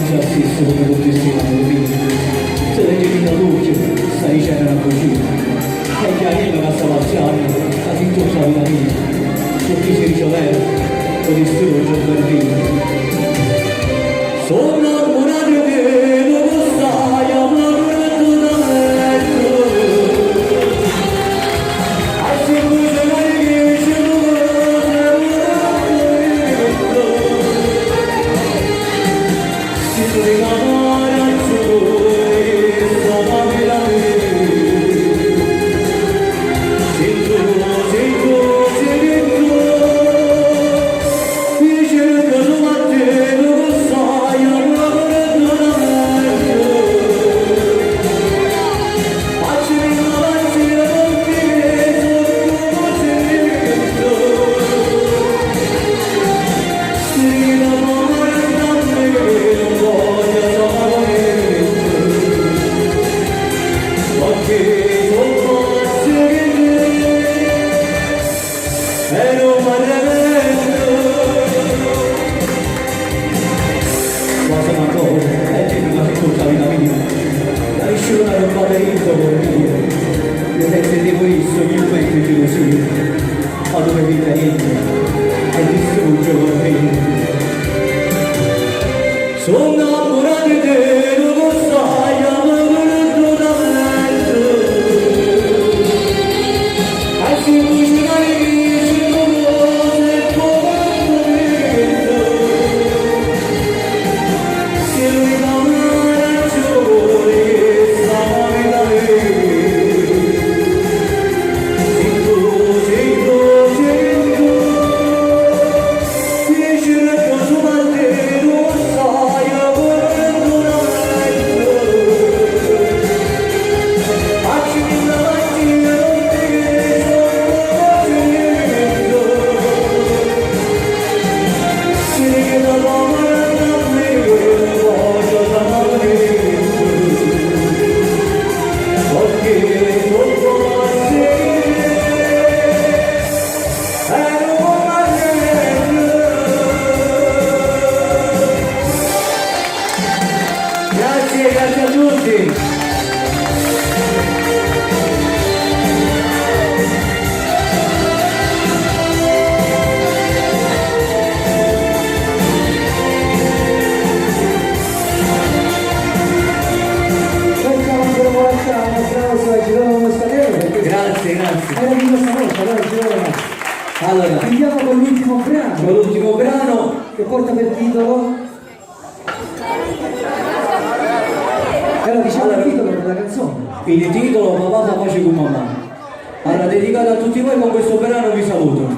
già stesso come potessi capire. Se leggi da luce, stai dicendo una così. E che arriva a Sebastiano, a tutto ciò la mia. Tutti si ricevere, lo distruggo per dire. Sono innamorato che non stai amando da letto. A sicuro mai che ci sono innamorato di te, non sai amare da letto. A sicuro mai che ci conosce poco. Se lui dà una ragione, sai da me. Grazie a tutti. Grazie, grazie. Era di questa volta, allora Girolamo. Allora, Andiamo con l'ultimo brano. con l'ultimo brano Che porta per titolo. Allora diciamo il titolo della canzone. il titolo Papà fa pace con mamma. Allora, dedicato a tutti voi con questo brano vi saluto.